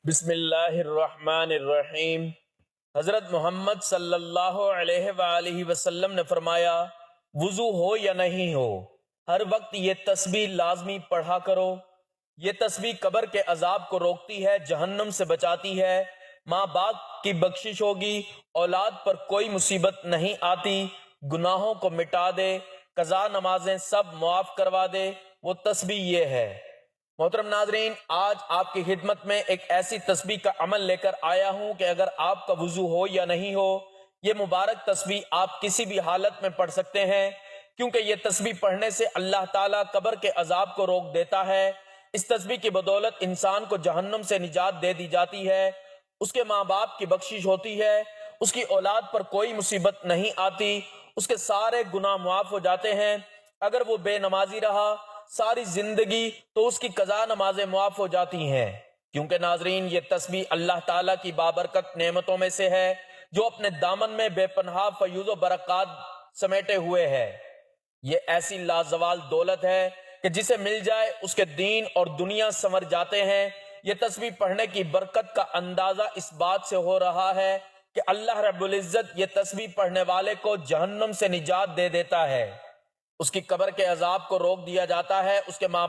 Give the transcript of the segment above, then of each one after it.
بسم اللہ الرحمن الرحیم۔ حضرت محمد صلی اللہ علیہ وآلہ وسلم نے فرمایا، وضو ہو یا نہیں ہو، ہر وقت یہ تسبیح لازمی پڑھا کرو۔ یہ تسبیح قبر کے عذاب کو روکتی ہے، جہنم سے بچاتی ہے، ماں باپ کی بخشش ہوگی، اولاد پر کوئی مصیبت نہیں آتی، گناہوں کو مٹا دے، قضا نمازیں سب معاف کروا دے، وہ تسبیح یہ ہے۔ محترم ناظرین، آج آپ کی خدمت میں ایک ایسی تسبیح کا عمل لے کر آیا ہوں کہ اگر آپ کا وضو ہو یا نہیں ہو، یہ مبارک تسبیح آپ کسی بھی حالت میں پڑھ سکتے ہیں، کیونکہ یہ تسبیح پڑھنے سے اللہ تعالیٰ قبر کے عذاب کو روک دیتا ہے۔ اس تسبیح کی بدولت انسان کو جہنم سے نجات دے دی جاتی ہے، اس کے ماں باپ کی بخشش ہوتی ہے، اس کی اولاد پر کوئی مصیبت نہیں آتی، اس کے سارے گناہ معاف ہو جاتے ہیں۔ اگر وہ بے نمازی رہا ساری زندگی تو اس کی قضا نمازیں معاف ہو جاتی ہیں، کیونکہ ناظرین یہ تسبیح اللہ تعالیٰ کی بابرکت نعمتوں میں سے ہے جو اپنے دامن میں بے پناہ فیوز و برکات سمیٹے ہوئے ہے۔ یہ ایسی لازوال دولت ہے کہ جسے مل جائے اس کے دین اور دنیا سنور جاتے ہیں۔ یہ تسبیح پڑھنے کی برکت کا اندازہ اس بات سے ہو رہا ہے کہ اللہ رب العزت یہ تسبیح پڑھنے والے کو جہنم سے نجات دے دیتا ہے، اس کی قبر کے عذاب کو روک دیا جاتا ہے، اس کے ماں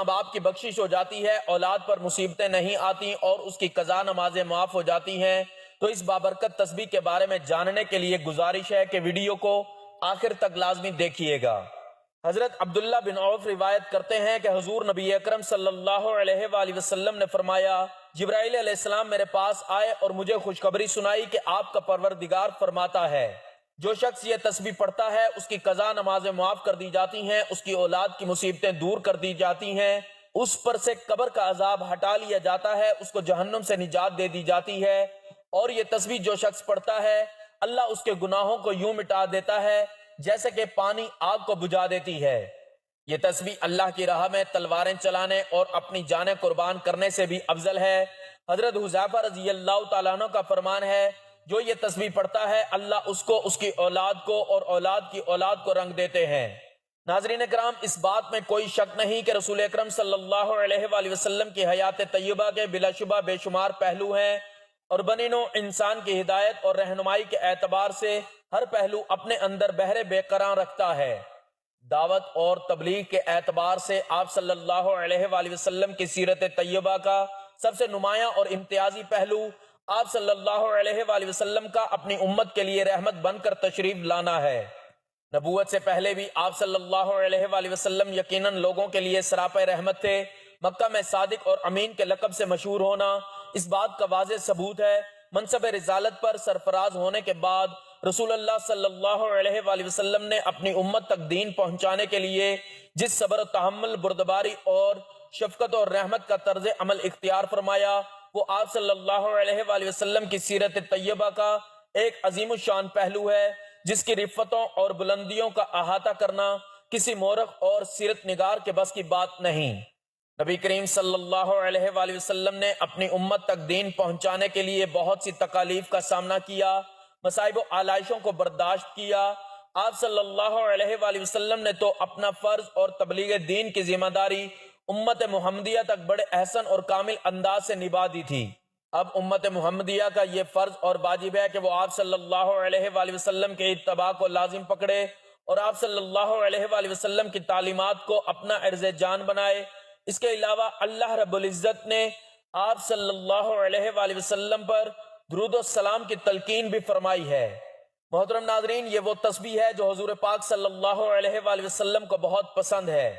باپ کی بخشش ہو جاتی ہے، اولاد پر مصیبتیں نہیں آتی اور اس کی قضا نمازیں معاف ہو جاتی ہیں۔ تو اس بابرکت تسبیح کے بارے میں جاننے کے لیے گزارش ہے کہ ویڈیو کو آخر تک لازمی دیکھیے گا۔ حضرت عبداللہ بن عوف روایت کرتے ہیں کہ حضور نبی اکرم صلی اللہ علیہ وآلہ وسلم نے فرمایا، جبرائیل علیہ السلام میرے پاس آئے اور مجھے خوشخبری سنائی کہ آپ کا پروردگار فرماتا ہے، جو شخص یہ تسبیح پڑھتا ہے اس کی قضا نمازیں معاف کر دی جاتی ہیں، اس کی اولاد کی مصیبتیں دور کر دی جاتی ہیں، اس پر سے قبر کا عذاب ہٹا لیا جاتا ہے، اس کو جہنم سے نجات دے دی جاتی ہے، اور یہ تسبیح جو شخص پڑھتا ہے اللہ اس کے گناہوں کو یوں مٹا دیتا ہے جیسے کہ پانی آگ کو بجھا دیتی ہے۔ یہ تسبیح اللہ کی راہ میں تلواریں چلانے اور اپنی جانیں قربان کرنے سے بھی افضل ہے۔ حضرت حذیفہ رضی اللہ تعالیٰ عنہ کا فرمان ہے، جو یہ تسبیح پڑھتا ہے اللہ اس کو، اس کی اولاد کو اور اولاد کی اولاد کو رنگ دیتے ہیں۔ ناظرین کرام، اس بات میں کوئی شک نہیں کہ رسول اکرم صلی اللہ علیہ وآلہ وسلم کی حیات طیبہ کے بلا شبہ بے شمار پہلو ہیں، اور بنی نوع انسان کی ہدایت اور رہنمائی کے اعتبار سے ہر پہلو اپنے اندر بہرے بے قرار رکھتا ہے۔ دعوت اور تبلیغ کے اعتبار سے آپ صلی اللہ علیہ وآلہ وسلم کی سیرت طیبہ کا سب سے نمایاں اور امتیازی پہلو آپ صلی اللہ علیہ وآلہ وسلم کا اپنی امت کے لیے رحمت بن کر تشریف لانا ہے۔ نبوت سے پہلے بھی آپ صلی اللہ علیہ وآلہ وسلم یقیناً لوگوں کے لیے سراپے رحمت تھے۔ مکہ میں صادق اور امین کے لقب سے مشہور ہونا اس بات کا واضح ثبوت ہے۔ منصب رسالت پر سرفراز ہونے کے بعد رسول اللہ صلی اللہ علیہ وآلہ وسلم نے اپنی امت تک دین پہنچانے کے لیے جس صبر و تحمل، بردباری اور شفقت اور رحمت کا طرز عمل اختیار فرمایا، وہ آپ صلی اللہ علیہ وآلہ وسلم کی سیرت طیبہ کا ایک عظیم الشان پہلو ہے، جس کی رفتوں اور بلندیوں کا احاطہ کرنا کسی مورخ اور سیرت نگار کے بس کی بات نہیں۔ نبی کریم صلی اللہ علیہ وآلہ وسلم نے اپنی امت تک دین پہنچانے کے لیے بہت سی تکالیف کا سامنا کیا، مصائب و آلائشوں کو برداشت کیا۔ آپ صلی اللہ علیہ وآلہ وسلم نے تو اپنا فرض اور تبلیغ دین کی ذمہ داری امت محمدیہ تک بڑے احسن اور کامل انداز سے نبھا دی تھی۔ اب امت محمدیہ کا یہ فرض اور واجب ہے کہ وہ آپ صلی اللہ علیہ وآلہ وسلم کے اتباع کو لازم پکڑے اور آپ صلی اللہ علیہ وآلہ وسلم کی تعلیمات کو اپنا عرض جان بنائے۔ اس کے علاوہ اللہ رب العزت نے آپ صلی اللہ علیہ وآلہ وسلم پر درود و سلام کی تلقین بھی فرمائی ہے۔ محترم ناظرین، یہ وہ تسبیح ہے جو حضور پاک صلی اللہ علیہ وآلہ وسلم کو بہت پسند ہے۔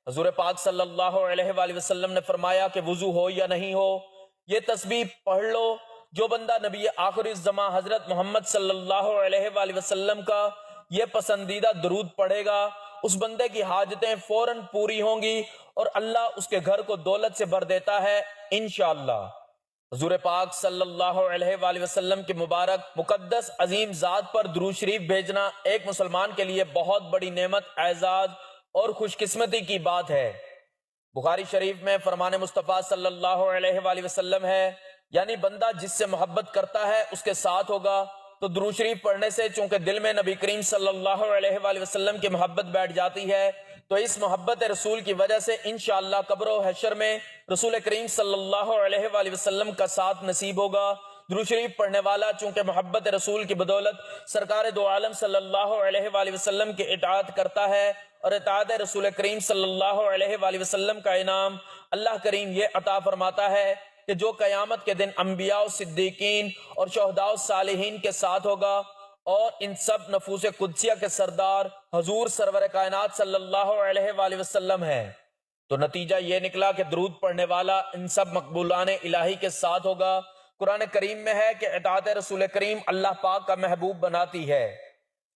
حضور پاک صلی اللہ علیہ وآلہ وسلم نے فرمایا کہ وضو ہو یا نہیں ہو، یہ تسبیح پڑھ لو۔ جو بندہ نبی آخر الزماں حضرت محمد صلی اللہ علیہ وآلہ وسلم کا یہ پسندیدہ درود پڑھے گا، اس بندے کی حاجتیں فوراً پوری ہوں گی اور اللہ اس کے گھر کو دولت سے بھر دیتا ہے انشاءاللہ۔ حضور پاک صلی اللہ علیہ وآلہ وسلم کے مبارک مقدس عظیم ذات پر درود شریف بھیجنا ایک مسلمان کے لیے بہت بڑی نعمت، اعزاز اور خوش قسمتی کی بات ہے۔ بخاری شریف میں فرمان مصطفیٰ صلی اللہ علیہ وآلہ وسلم ہے، یعنی بندہ جس سے محبت کرتا ہے اس کے ساتھ ہوگا۔ تو درود شریف پڑھنے سے چونکہ دل میں نبی کریم صلی اللہ علیہ وآلہ وسلم کی محبت بیٹھ جاتی ہے، تو اس محبت رسول کی وجہ سے انشاءاللہ قبر و حشر میں رسول کریم صلی اللہ علیہ وآلہ وسلم کا ساتھ نصیب ہوگا۔ درود شریف پڑھنے والا چونکہ محبت رسول کی بدولت سرکار دو عالم صلی اللہ علیہ وآلہ وسلم کی اطاعت کرتا ہے، اور اطاعت رسول کریم صلی اللہ علیہ وآلہ وسلم کا انعام اللہ کریم یہ عطا فرماتا ہے کہ جو قیامت کے دن انبیاء و صدیقین اور شہداء و صالحین کے ساتھ ہوگا، اور ان سب نفوس قدسیہ کے سردار حضور سرور کائنات صلی اللہ علیہ وآلہ وسلم ہیں۔ تو نتیجہ یہ نکلا کہ درود پڑھنے والا ان سب مقبولان الہی کے ساتھ ہوگا۔ قرآن کریم میں ہے کہ اطاعت رسول کریم اللہ پاک کا محبوب بناتی ہے۔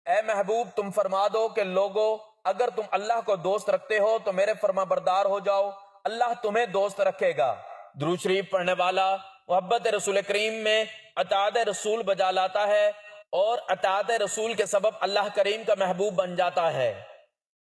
اے محبوب تم فرما دو کہ لوگو اگر تم اللہ کو دوست رکھتے ہو تو میرے فرما بردار ہو جاؤ، اللہ تمہیں دوست رکھے گا۔ درود شریف پڑھنے والا محبت رسول کریم میں اطاعت رسول بجا لاتا ہے، اور اطاعت رسول کے سبب اللہ کریم کا محبوب بن جاتا ہے۔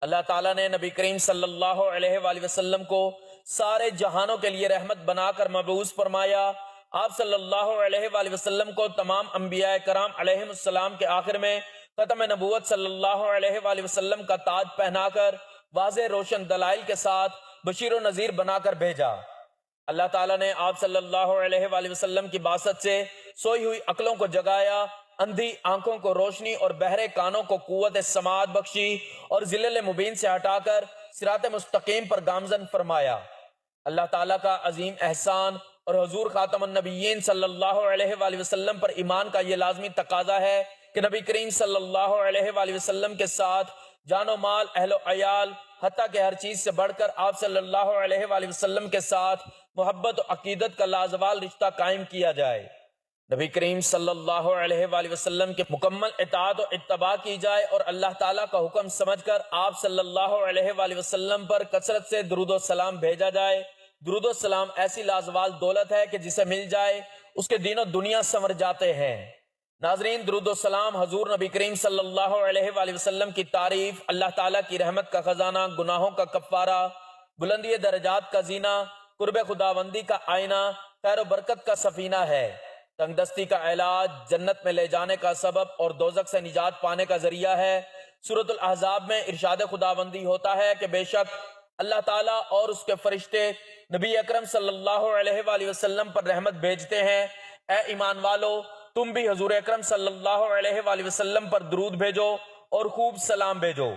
اللہ تعالیٰ نے نبی کریم صلی اللہ علیہ وآلہ وسلم کو سارے جہانوں کے لیے رحمت بنا کر مبعوث فرمایا۔ آپ صلی اللہ علیہ وآلہ وسلم کو تمام انبیاء کرام علیہ السلام کے آخر میں ختم نبوت صلی اللہ علیہ وآلہ وسلم کا تاج پہنا کر واضح روشن دلائل کے ساتھ بشیر و نذیر بنا کر بھیجا۔ اللہ تعالیٰ نے آپ صلی اللہ علیہ وآلہ وسلم کی باسط سے سوئی ہوئی عقلوں کو جگایا، اندھی آنکھوں کو روشنی اور بہرے کانوں کو قوت سماعت بخشی، اور ذلل مبین سے ہٹا کر صراط مستقیم پر گامزن فرمایا۔ اللہ تعالیٰ کا عظیم احسان اور حضور خاتم النبیین صلی اللہ علیہ وآلہ وسلم پر ایمان کا یہ لازمی تقاضا ہے کہ نبی کریم صلی اللہ علیہ وآلہ وسلم کے ساتھ جان و مال، اہل و عیال، حتیٰ کہ ہر چیز سے بڑھ کر آپ صلی اللہ علیہ وآلہ وسلم کے ساتھ محبت و عقیدت کا لازوال رشتہ قائم کیا جائے۔ نبی کریم صلی اللہ علیہ وآلہ وسلم کے مکمل اطاعت و اتباع کی جائے، اور اللہ تعالیٰ کا حکم سمجھ کر آپ صلی اللہ علیہ وآلہ وسلم پر کثرت سے درود و سلام بھیجا جائے۔ درود و سلام ایسی لازوال دولت ہے کہ جسے مل جائے اس کے دین و دنیا سنور جاتے ہیں۔ ناظرین، درود و سلام حضور نبی کریم صلی اللہ علیہ وآلہ وسلم کی تعریف، اللہ تعالیٰ کی رحمت کا خزانہ، گناہوں کا کفارہ، بلندی درجات کا زینہ، قرب خداوندی کا آئینہ، خیر و برکت کا سفینہ ہے، تنگ دستی کا علاج، جنت میں لے جانے کا سبب اور دوزخ سے نجات پانے کا ذریعہ ہے۔ سورۃ الاحزاب میں ارشاد خداوندی ہوتا ہے کہ بے شک اللہ تعالیٰ اور اس کے فرشتے نبی اکرم صلی اللہ علیہ وآلہ وسلم پر رحمت بھیجتے ہیں۔ اے ایمان والو، تم بھی حضور اکرم صلی اللہ علیہ وآلہ وسلم پر درود بھیجو اور خوب سلام بھیجو۔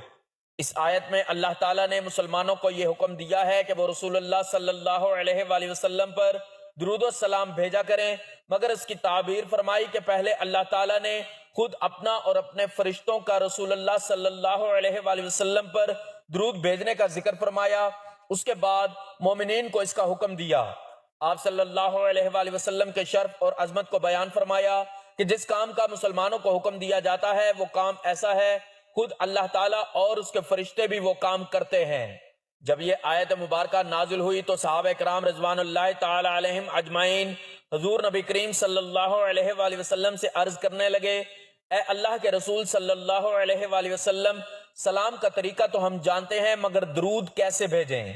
اس آیت میں اللہ تعالیٰ نے مسلمانوں کو یہ حکم دیا ہے کہ وہ رسول اللہ صلی اللہ علیہ وآلہ وسلم پر درود و سلام بھیجا کریں، مگر اس کی تعبیر فرمائی کہ پہلے اللہ تعالیٰ نے خود اپنا اور اپنے فرشتوں کا رسول اللہ صلی اللہ علیہ وآلہ وسلم پر درود بھیجنے کا ذکر فرمایا، اس کے بعد مومنین کو اس کا حکم دیا۔ آپ صلی اللہ علیہ وآلہ وسلم کے شرف اور عظمت کو بیان فرمایا کہ جس کام کا مسلمانوں کو حکم دیا جاتا ہے وہ کام ایسا ہے، خود اللہ تعالیٰ اور اس کے فرشتے بھی وہ کام کرتے ہیں۔ جب یہ آیت مبارکہ نازل ہوئی تو صحابہ کرام رضوان اللہ تعالی علیہم اجمعین حضور نبی کریم صلی اللہ علیہ وآلہ وسلم سے عرض کرنے لگے، اے اللہ کے رسول صلی اللہ علیہ وآلہ وسلم، سلام کا طریقہ تو ہم جانتے ہیں مگر درود کیسے بھیجیں؟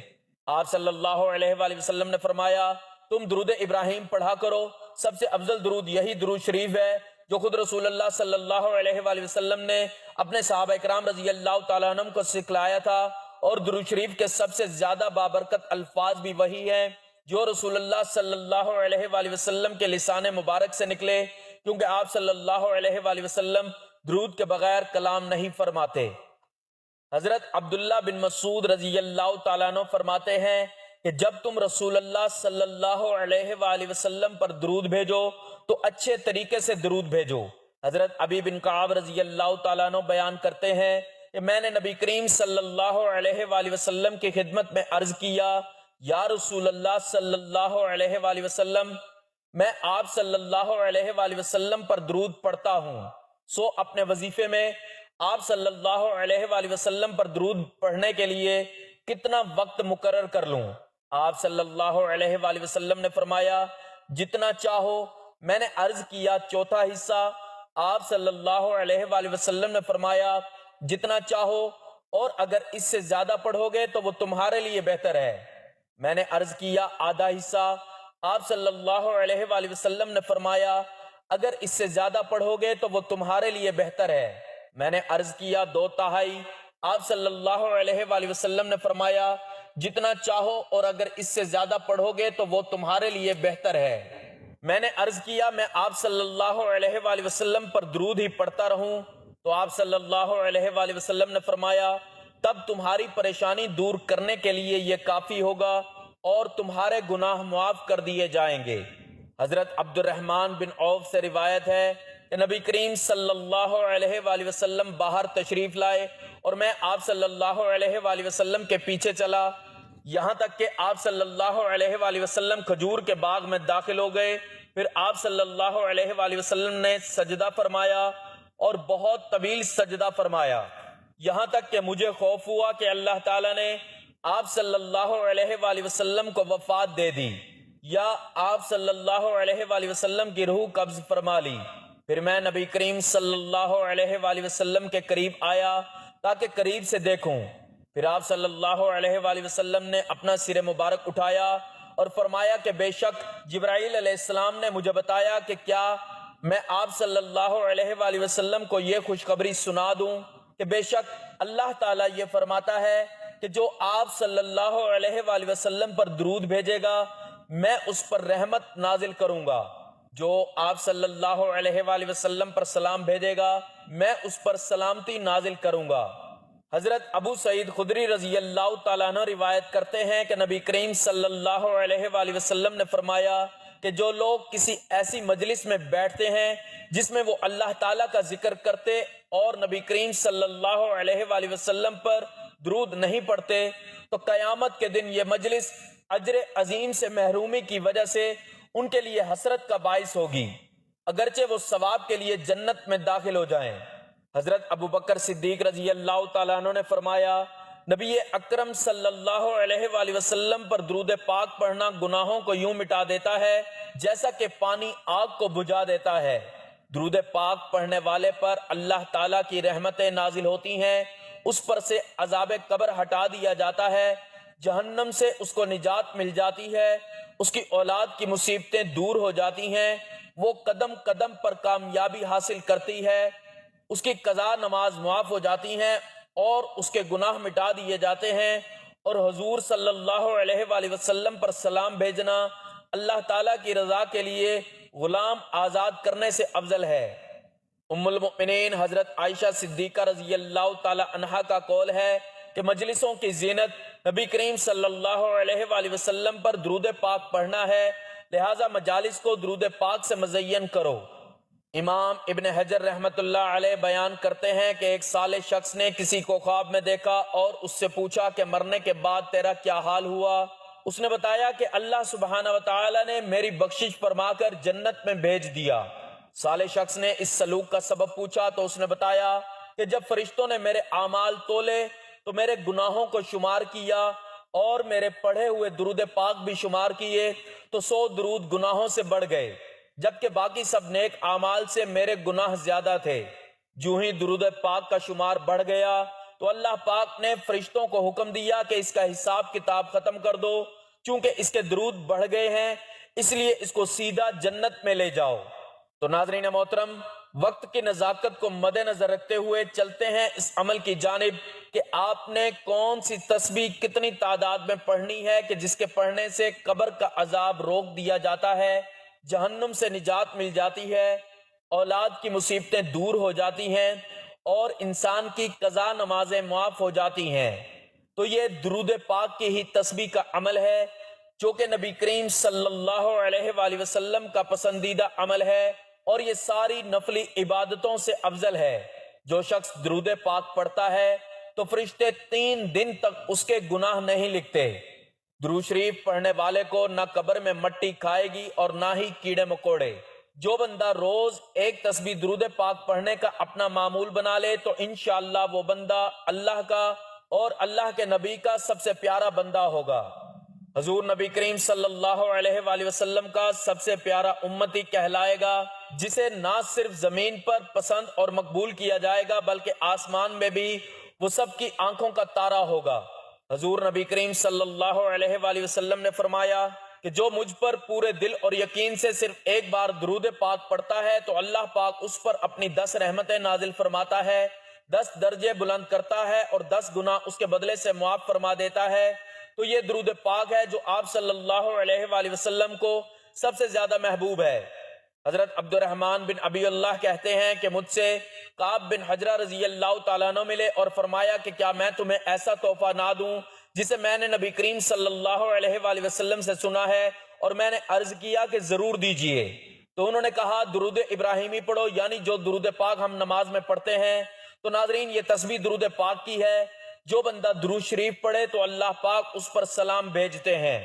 آپ صلی اللہ علیہ وآلہ وسلم نے فرمایا، تم درود ابراہیم پڑھا کرو، سب سے افضل درود یہی درود شریف ہے جو خود رسول اللہ صلی اللہ علیہ وآلہ وسلم نے اپنے صحابہ کرام رضی اللہ تعالیٰ عنہم کو سکھلایا تھا، اور درود شریف کے سب سے زیادہ بابرکت الفاظ بھی وہی ہیں جو رسول اللہ صلی اللہ علیہ وآلہ وسلم کے لسان مبارک سے نکلے، کیونکہ آپ صلی اللہ علیہ وآلہ وسلم درود کے بغیر کلام نہیں فرماتے۔ حضرت عبداللہ بن مسعود رضی اللہ تعالیٰ عنہ فرماتے ہیں کہ جب تم رسول اللہ صلی اللہ علیہ وآلہ وسلم پر درود بھیجو تو اچھے طریقے سے درود بھیجو۔ حضرت ابی بن کعب رضی اللہ تعالیٰ عنہ بیان کرتے ہیں کہ میں نے نبی کریم صلی اللہ علیہ وآلہ وسلم کی خدمت میں عرض کیا، یا رسول اللہ صلی اللہ علیہ وآلہ وسلم، میں آپ صلی اللہ علیہ وآلہ وسلم پر درود پڑھتا ہوں، سو اپنے وظیفے میں آپ صلی اللہ علیہ وآلہ وسلم پر درود پڑھنے کے لیے کتنا وقت مقرر کر لوں؟ آپ صلی اللہ علیہ وآلہ وسلم نے فرمایا، جتنا چاہو۔ میں نے عرض کیا چوتھا حصہ؟ آپ صلی اللہ علیہ وآلہ وسلم نے فرمایا، جتنا چاہو، اور اگر اس سے زیادہ پڑھو گے تو وہ تمہارے لیے بہتر ہے۔ میں نے عرض کیا آدھا حصہ؟ آپ صلی اللہ علیہ وآلہ وسلم نے فرمایا، اگر اس سے زیادہ پڑھو گے تو وہ تمہارے لیے بہتر ہے۔ میں نے عرض کیا دو تہائی؟ آپ صلی اللہ علیہ وآلہ وسلم نے فرمایا جتنا چاہو اور اگر اس سے زیادہ پڑھو گے تو وہ تمہارے لیے بہتر ہے۔ میں نے عرض کیا میں آپ صلی اللہ علیہ وآلہ وسلم پر درود ہی پڑھتا رہوں؟ تو آپ صلی اللہ علیہ وآلہ وسلم نے فرمایا تب تمہاری پریشانی دور کرنے کے لیے یہ کافی ہوگا اور تمہارے گناہ معاف کر دیے جائیں گے۔ حضرت عبد الرحمن بن عوف سے روایت ہے کہ نبی کریم صلی اللہ علیہ وآلہ وسلم باہر تشریف لائے اور میں آپ صلی اللہ علیہ وآلہ وسلم کے پیچھے چلا، یہاں تک کہ آپ صلی اللہ علیہ وآلہ وسلم کھجور کے باغ میں داخل ہو گئے۔ پھر آپ صلی اللہ علیہ وآلہ وسلم نے سجدہ فرمایا اور بہت طویل سجدہ فرمایا، یہاں تک کہ مجھے خوف ہوا کہ اللہ تعالیٰ نے آپ صلی اللہ علیہ وآلہ وسلم کو وفات دے دی یا آپ صلی اللہ علیہ وآلہ وسلم کی روح قبض فرما لی۔ پھر میں نبی کریم صلی اللہ علیہ وآلہ وسلم کے قریب آیا تاکہ قریب سے دیکھوں۔ پھر آپ صلی اللہ علیہ وآلہ وسلم نے اپنا سر مبارک اٹھایا اور فرمایا کہ بے شک جبرائیل علیہ السلام نے مجھے بتایا کہ کیا میں آپ صلی اللہ علیہ وآلہ وسلم کو یہ خوشخبری سنا دوں کہ بے شک اللہ تعالیٰ یہ فرماتا ہے کہ جو آپ صلی اللہ علیہ وآلہ وسلم پر درود بھیجے گا میں اس پر رحمت نازل کروں گا، جو آپ صلی اللہ علیہ وآلہ وسلم پر سلام بھیجے گا میں اس پر سلامتی نازل کروں گا۔ حضرت ابو سعید خدری رضی اللہ تعالیٰ عنہ روایت کرتے ہیں کہ نبی کریم صلی اللہ علیہ وآلہ وسلم نے فرمایا کہ جو لوگ کسی ایسی مجلس میں بیٹھتے ہیں جس میں وہ اللہ تعالیٰ کا ذکر کرتے اور نبی کریم صلی اللہ علیہ وآلہ وسلم پر درود نہیں پڑھتے تو قیامت کے دن یہ مجلس اجر عظیم سے محرومی کی وجہ سے ان کے لیے حسرت کا باعث ہوگی، اگرچہ وہ ثواب کے لیے جنت میں داخل ہو جائیں۔ حضرت ابو بکر صدیق رضی اللہ تعالیٰ عنہ نے فرمایا نبی اکرم صلی اللہ علیہ وآلہ وسلم پر درود پاک پڑھنا گناہوں کو یوں مٹا دیتا ہے جیسا کہ پانی آگ کو بجھا دیتا ہے۔ درود پاک پڑھنے والے پر اللہ تعالیٰ کی رحمتیں نازل ہوتی ہیں، اس پر سے عذاب قبر ہٹا دیا جاتا ہے، جہنم سے اس کو نجات مل جاتی ہے، اس کی اولاد کی مصیبتیں دور ہو جاتی ہیں، وہ قدم قدم پر کامیابی حاصل کرتی ہے، اس کی قضا نماز معاف ہو جاتی ہیں اور اس کے گناہ مٹا دیے جاتے ہیں، اور حضور صلی اللہ علیہ وآلہ وسلم پر سلام بھیجنا اللہ تعالیٰ کی رضا کے لیے غلام آزاد کرنے سے افضل ہے۔ ام المؤمنین حضرت عائشہ صدیقہ رضی اللہ تعالی عنہا کا قول ہے کہ مجلسوں کی زینت نبی کریم صلی اللہ علیہ وآلہ وسلم پر درود پاک پڑھنا ہے، لہٰذا مجالس کو درود پاک سے مزین کرو۔ امام ابن حجر رحمت اللہ علیہ بیان کرتے ہیں کہ ایک صالح شخص نے کسی کو خواب میں دیکھا اور اس سے پوچھا کہ مرنے کے بعد تیرا کیا حال ہوا؟ اس نے بتایا کہ اللہ سبحانہ وتعالی نے میری بخشش فرما کر جنت میں بھیج دیا۔ صالح شخص نے اس سلوک کا سبب پوچھا تو اس نے بتایا کہ جب فرشتوں نے میرے اعمال تولے تو میرے گناہوں کو شمار کیا اور میرے پڑھے ہوئے درود پاک بھی شمار کیے تو 100 درود گناہوں سے بڑھ گئے، جبکہ باقی سب نیک اعمال سے میرے گناہ زیادہ تھے۔ جو ہی درود پاک کا شمار بڑھ گیا تو اللہ پاک نے فرشتوں کو حکم دیا کہ اس کا حساب کتاب ختم کر دو، چونکہ اس کے درود بڑھ گئے ہیں اس لیے اس کو سیدھا جنت میں لے جاؤ۔ تو ناظرین محترم، وقت کی نزاکت کو مد نظر رکھتے ہوئے چلتے ہیں اس عمل کی جانب کہ آپ نے کون سی تسبیح کتنی تعداد میں پڑھنی ہے کہ جس کے پڑھنے سے قبر کا عذاب روک دیا جاتا ہے، جہنم سے نجات مل جاتی ہے، اولاد کی مصیبتیں دور ہو جاتی ہیں اور انسان کی قضا نمازیں معاف ہو جاتی ہیں۔ تو یہ درود پاک کی ہی تسبیح کا عمل ہے جو کہ نبی کریم صلی اللہ علیہ وآلہ وسلم کا پسندیدہ عمل ہے اور یہ ساری نفلی عبادتوں سے افضل ہے۔ جو شخص درود پاک پڑھتا ہے تو فرشتے 3 دن تک اس کے گناہ نہیں لکھتے۔ درود شریف پڑھنے والے کو نہ قبر میں مٹی کھائے گی اور نہ ہی کیڑے مکوڑے۔ جو بندہ روز ایک تسبیح درود پاک پڑھنے کا اپنا معمول بنا لے تو انشاءاللہ وہ بندہ اللہ کا اور اللہ کے نبی کا سب سے پیارا بندہ ہوگا۔ حضور نبی کریم صلی اللہ علیہ وآلہ وسلم کا سب سے پیارا امتی کہلائے گا، جسے نہ صرف زمین پر پسند اور مقبول کیا جائے گا بلکہ آسمان میں بھی وہ سب کی آنکھوں کا تارا ہوگا۔ حضور نبی کریم صلی اللہ علیہ وآلہ وسلم نے فرمایا کہ جو مجھ پر پورے دل اور یقین سے صرف ایک بار درود پاک پڑھتا ہے تو اللہ پاک اس پر اپنی 10 رحمتیں نازل فرماتا ہے، 10 درجے بلند کرتا ہے اور 10 گنا اس کے بدلے سے معاف فرما دیتا ہے۔ تو یہ درود پاک ہے جو آپ صلی اللہ علیہ وآلہ وسلم کو سب سے زیادہ محبوب ہے۔ حضرت عبد الرحمن بن ابی اللہ کہتے ہیں کہ مجھ سے کعب بن حجرہ رضی اللہ تعالیٰ عنہ ملے اور فرمایا کہ کیا میں تمہیں ایسا تحفہ نہ دوں جسے میں نے نبی کریم صلی اللہ علیہ وآلہ وسلم سے سنا ہے، اور میں نے عرض کیا کہ ضرور دیجئے۔ تو انہوں نے کہا درود ابراہیمی پڑھو، یعنی جو درود پاک ہم نماز میں پڑھتے ہیں۔ تو ناظرین یہ تسبیح درود پاک کی ہے، جو بندہ درود شریف پڑھے تو اللہ پاک اس پر سلام بھیجتے ہیں۔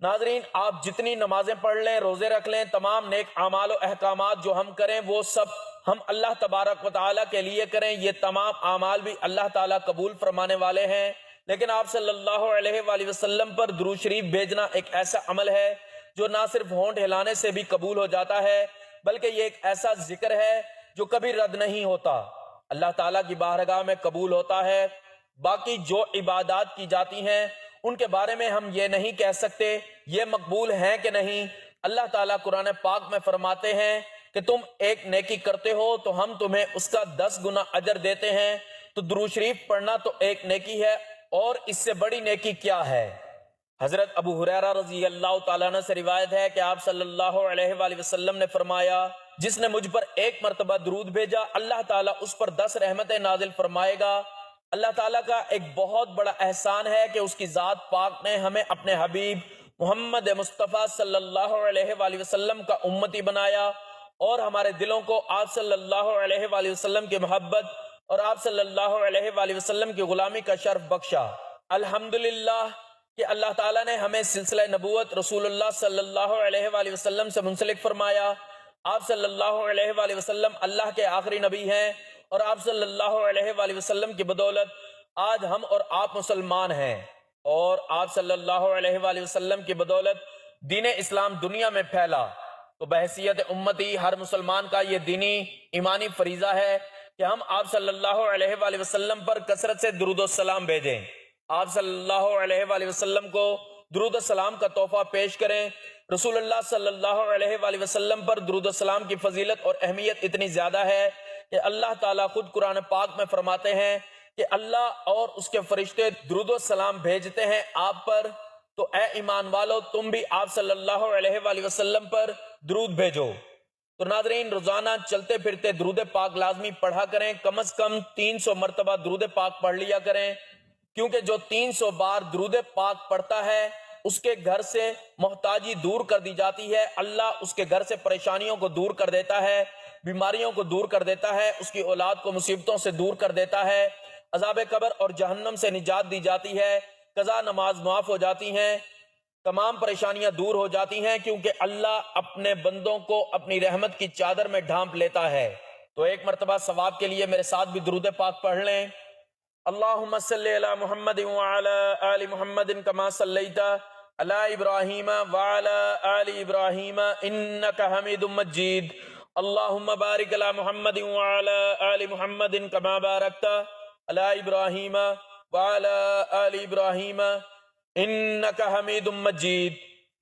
ناظرین آپ جتنی نمازیں پڑھ لیں، روزے رکھ لیں، تمام نیک اعمال و احکامات جو ہم کریں وہ سب ہم اللہ تبارک و تعالیٰ کے لیے کریں۔ یہ تمام اعمال بھی اللہ تعالیٰ قبول فرمانے والے ہیں، لیکن آپ صلی اللہ علیہ وآلہ وسلم پر درود شریف بھیجنا ایک ایسا عمل ہے جو نہ صرف ہونٹ ہلانے سے بھی قبول ہو جاتا ہے، بلکہ یہ ایک ایسا ذکر ہے جو کبھی رد نہیں ہوتا، اللہ تعالیٰ کی بارگاہ میں قبول ہوتا ہے۔ باقی جو عبادات کی جاتی ہیں ان کے بارے میں ہم یہ نہیں کہہ سکتے یہ مقبول ہیں کہ نہیں۔ اللہ تعالیٰ قرآن پاک میں فرماتے ہیں کہ تم ایک نیکی کرتے ہو تو ہم تمہیں اس کا 10 گنا اجر دیتے ہیں۔ تو درود شریف پڑھنا تو ایک نیکی ہے، اور اس سے بڑی نیکی کیا ہے؟ حضرت ابو ہریرہ رضی اللہ تعالیٰ عنہ سے روایت ہے کہ آپ صلی اللہ علیہ وآلہ وسلم نے فرمایا جس نے مجھ پر ایک مرتبہ درود بھیجا اللہ تعالیٰ اس پر 10 رحمتیں نازل فرمائے گا۔ اللہ تعالیٰ کا ایک بہت بڑا احسان ہے کہ اس کی ذات پاک نے ہمیں اپنے حبیب محمد مصطفیٰ صلی اللہ علیہ وآلہ وسلم کا امتی بنایا، اور ہمارے دلوں کو آپ صلی اللہ علیہ وآلہ وسلم کی محبت اور آپ صلی اللہ علیہ وآلہ وسلم کی غلامی کا شرف بخشا۔ الحمدللہ کہ اللہ تعالیٰ نے ہمیں سلسلہ نبوت رسول اللہ صلی اللہ علیہ وآلہ وسلم سے منسلک فرمایا۔ آپ صلی اللہ علیہ وآلہ وسلم اللہ کے آخری نبی ہیں، اور آپ صلی اللہ علیہ وآلہ وسلم کی بدولت آج ہم اور آپ مسلمان ہیں، اور آپ صلی اللہ علیہ وآلہ وسلم کی بدولت دین اسلام دنیا میں پھیلا۔ تو بحیثیت امتی ہر مسلمان کا یہ دینی ایمانی فریضہ ہے کہ ہم آپ صلی اللہ علیہ وآلہ وسلم پر کثرت سے درود و سلام بھیجیں، آپ صلی اللہ علیہ وآلہ وسلم کو درود و سلام کا تحفہ پیش کریں۔ رسول اللہ صلی اللہ علیہ وآلہ وسلم پر درود و سلام کی فضیلت اور اہمیت اتنی زیادہ ہے کہ اللہ تعالیٰ خود قرآن پاک میں فرماتے ہیں کہ اللہ اور اس کے فرشتے درود و سلام بھیجتے ہیں آپ پر، تو اے ایمان والو تم بھی آپ صلی اللہ علیہ وآلہ وسلم پر درود بھیجو۔ تو ناظرین روزانہ چلتے پھرتے درود پاک لازمی پڑھا کریں، کم از کم 300 مرتبہ درود پاک پڑھ لیا کریں، کیونکہ جو 300 بار درود پاک پڑھتا ہے اس کے گھر سے محتاجی دور کر دی جاتی ہے، اللہ اس کے گھر سے پریشانیوں کو دور کر دیتا ہے، بیماریوں کو دور کر دیتا ہے، اس کی اولاد کو مصیبتوں سے دور کر دیتا ہے، عذاب قبر اور جہنم سے نجات دی جاتی ہے، قضا نماز معاف ہو جاتی ہیں، تمام پریشانیاں دور ہو جاتی ہیں، کیونکہ اللہ اپنے بندوں کو اپنی رحمت کی چادر میں ڈھانپ لیتا ہے۔ تو ایک مرتبہ ثواب کے لیے میرے ساتھ بھی درود پاک پڑھ لیں۔ اللہم صلی علی محمد وعلی آل محمد کما صلیت علی ابراہیم وعلی آل ابراہیم انکا حمید مجید۔ اللہم بارک علی محمد وعلی آل محمد کما بارکت علی ابراہیم وعلی آل ابراہیم انکا حمید مجید۔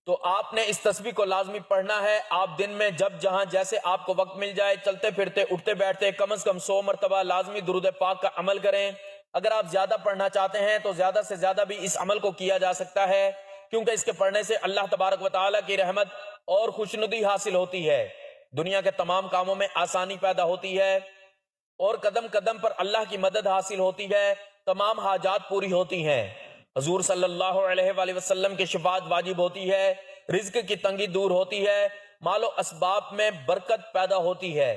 تو آپ نے اس تسبیح کو لازمی پڑھنا ہے۔ آپ دن میں جب جہاں جیسے آپ کو وقت مل جائے چلتے پھرتے اٹھتے بیٹھتے کم از کم 100 مرتبہ لازمی درود پاک کا عمل کریں۔ اگر آپ زیادہ پڑھنا چاہتے ہیں تو زیادہ سے زیادہ بھی اس عمل کو کیا جا سکتا ہے، کیونکہ اس کے پڑھنے سے اللہ تبارک و تعالیٰ کی رحمت اور خوشنودی حاصل ہوتی ہے، دنیا کے تمام کاموں میں آسانی پیدا ہوتی ہے، اور قدم قدم پر اللہ کی مدد حاصل ہوتی ہے، تمام حاجات پوری ہوتی ہیں، حضور صلی اللہ علیہ وآلہ وسلم کی شفاعت واجب ہوتی ہے، رزق کی تنگی دور ہوتی ہے، مال و اسباب میں برکت پیدا ہوتی ہے،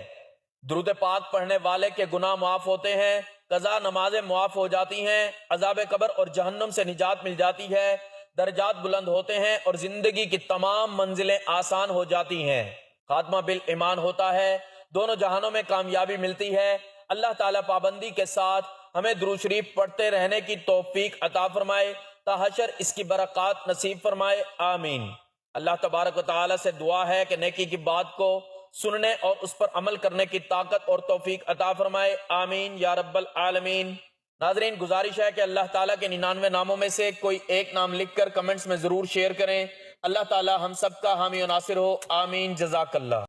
درود پاک پڑھنے والے کے گناہ معاف ہوتے ہیں، قضا نمازیں معاف ہو جاتی ہیں، عذاب قبر اور جہنم سے نجات مل جاتی ہے، درجات بلند ہوتے ہیں، اور زندگی کی تمام منزلیں آسان ہو جاتی ہیں، خاتمہ بالایمان ہوتا ہے، دونوں جہانوں میں کامیابی ملتی ہے۔ اللہ تعالیٰ پابندی کے ساتھ ہمیں درود شریف پڑھتے رہنے کی توفیق عطا فرمائے، تا حشر اس کی برکات نصیب فرمائے، آمین۔ اللہ تبارک و تعالیٰ سے دعا ہے کہ نیکی کی بات کو سننے اور اس پر عمل کرنے کی طاقت اور توفیق عطا فرمائے، آمین یا رب العالمین۔ ناظرین گزارش ہے کہ اللہ تعالیٰ کے 99 ناموں میں سے کوئی ایک نام لکھ کر کمنٹس میں ضرور شیئر کریں۔ اللہ تعالیٰ ہم سب کا حامی و ناصر ہو، آمین، جزاک اللہ۔